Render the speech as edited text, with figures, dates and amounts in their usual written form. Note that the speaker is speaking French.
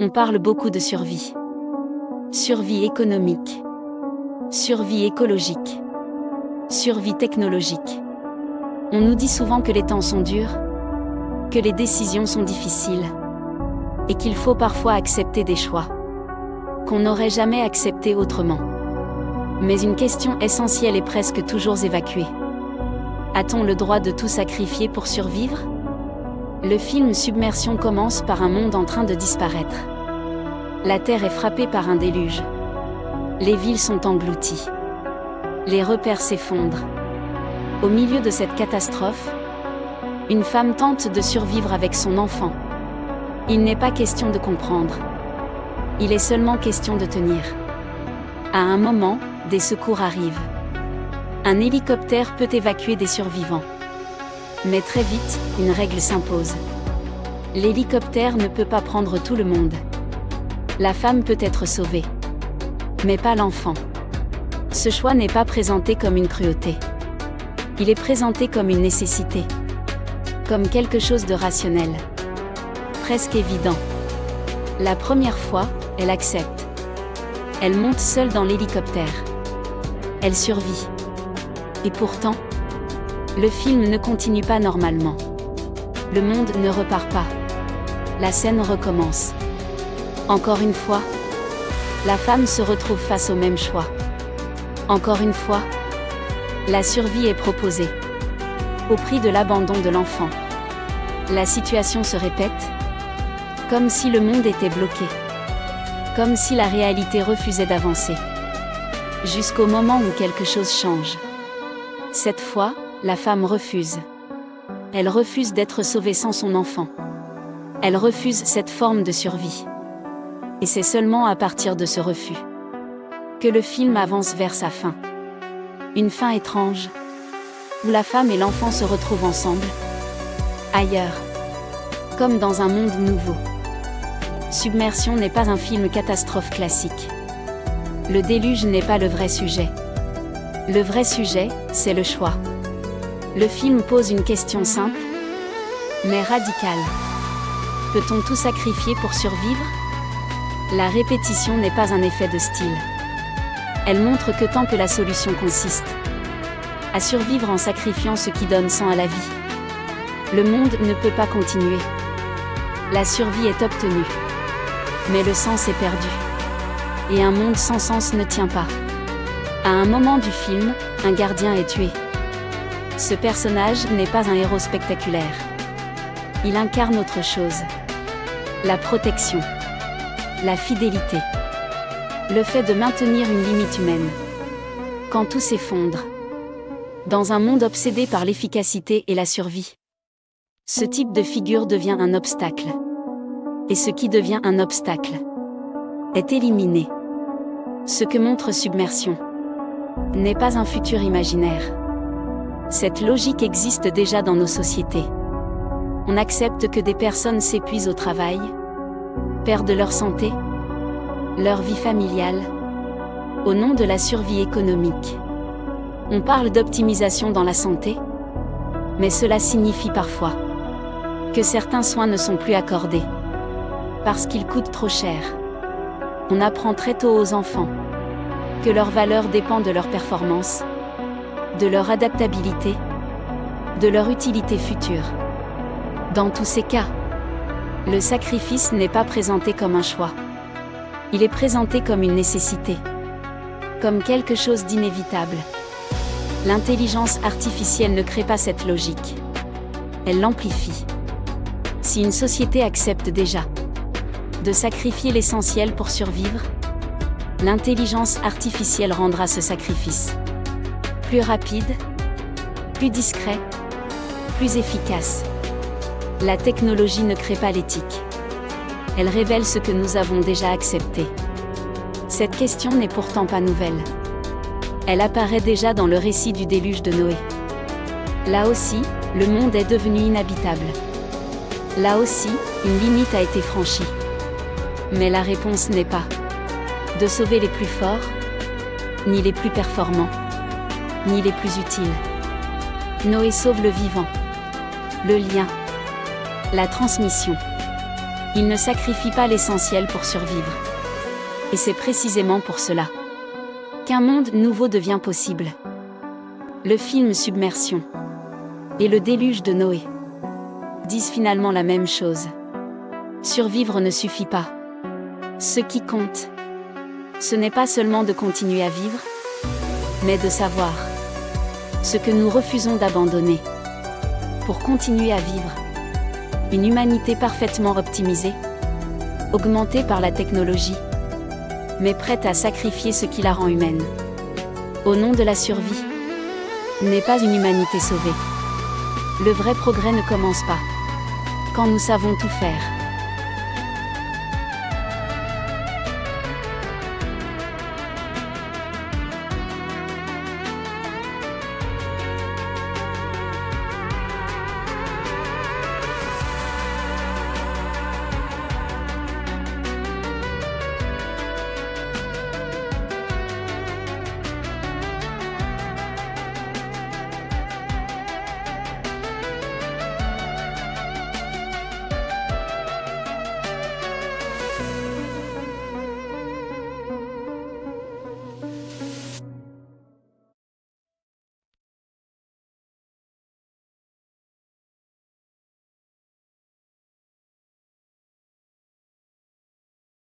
On parle beaucoup de survie. Survie économique. Survie écologique. Survie technologique. On nous dit souvent que les temps sont durs, que les décisions sont difficiles, et qu'il faut parfois accepter des choix qu'on n'aurait jamais acceptés autrement. Mais une question essentielle est presque toujours évacuée. A-t-on le droit de tout sacrifier pour survivre ? Le film Submersion commence par un monde en train de disparaître. La Terre est frappée par un déluge. Les villes sont englouties. Les repères s'effondrent. Au milieu de cette catastrophe, une femme tente de survivre avec son enfant. Il n'est pas question de comprendre. Il est seulement question de tenir. À un moment, des secours arrivent. Un hélicoptère peut évacuer des survivants. Mais très vite, une règle s'impose. L'hélicoptère ne peut pas prendre tout le monde. La femme peut être sauvée. Mais pas l'enfant. Ce choix n'est pas présenté comme une cruauté. Il est présenté comme une nécessité. Comme quelque chose de rationnel. Presque évident. La première fois, elle accepte. Elle monte seule dans l'hélicoptère. Elle survit. Et pourtant, le film ne continue pas normalement. Le monde ne repart pas. La scène recommence. Encore une fois, la femme se retrouve face au même choix. Encore une fois, la survie est proposée. Au prix de l'abandon de l'enfant. La situation se répète. Comme si le monde était bloqué. Comme si la réalité refusait d'avancer. Jusqu'au moment où quelque chose change. Cette fois, la femme refuse. Elle refuse d'être sauvée sans son enfant. Elle refuse cette forme de survie. Et c'est seulement à partir de ce refus que le film avance vers sa fin. Une fin étrange, où la femme et l'enfant se retrouvent ensemble, ailleurs, comme dans un monde nouveau. Submersion n'est pas un film catastrophe classique. Le déluge n'est pas le vrai sujet. Le vrai sujet, c'est le choix. Le film pose une question simple, mais radicale. Peut-on tout sacrifier pour survivre ? La répétition n'est pas un effet de style. Elle montre que tant que la solution consiste à survivre en sacrifiant ce qui donne sang à la vie, le monde ne peut pas continuer. La survie est obtenue. Mais le sens est perdu. Et un monde sans sens ne tient pas. À un moment du film, un gardien est tué. Ce personnage n'est pas un héros spectaculaire. Il incarne autre chose. La protection. La fidélité. Le fait de maintenir une limite humaine. Quand tout s'effondre. Dans un monde obsédé par l'efficacité et la survie. Ce type de figure devient un obstacle. Et ce qui devient un obstacle est éliminé. Ce que montre Submersion n'est pas un futur imaginaire. Cette logique existe déjà dans nos sociétés. On accepte que des personnes s'épuisent au travail, perdent leur santé, leur vie familiale, au nom de la survie économique. On parle d'optimisation dans la santé, mais cela signifie parfois que certains soins ne sont plus accordés, parce qu'ils coûtent trop cher. On apprend très tôt aux enfants que leur valeur dépend de leur performance, de leur adaptabilité, de leur utilité future. Dans tous ces cas, le sacrifice n'est pas présenté comme un choix. Il est présenté comme une nécessité, comme quelque chose d'inévitable. L'intelligence artificielle ne crée pas cette logique. Elle l'amplifie. Si une société accepte déjà de sacrifier l'essentiel pour survivre, l'intelligence artificielle rendra ce sacrifice plus rapide, plus discret, plus efficace. La technologie ne crée pas l'éthique. Elle révèle ce que nous avons déjà accepté. Cette question n'est pourtant pas nouvelle. Elle apparaît déjà dans le récit du déluge de Noé. Là aussi, le monde est devenu inhabitable. Là aussi, une limite a été franchie. Mais la réponse n'est pas de sauver les plus forts, ni les plus performants, ni les plus utiles. Noé sauve le vivant, le lien, la transmission. Ils ne sacrifient pas l'essentiel pour survivre. Et c'est précisément pour cela qu'un monde nouveau devient possible. Le film Submersion et le déluge de Noé disent finalement la même chose. Survivre ne suffit pas. Ce qui compte, ce n'est pas seulement de continuer à vivre, mais de savoir ce que nous refusons d'abandonner pour continuer à vivre. Une humanité parfaitement optimisée, augmentée par la technologie, mais prête à sacrifier ce qui la rend humaine. Au nom de la survie, n'est pas une humanité sauvée. Le vrai progrès ne commence pas quand nous savons tout faire.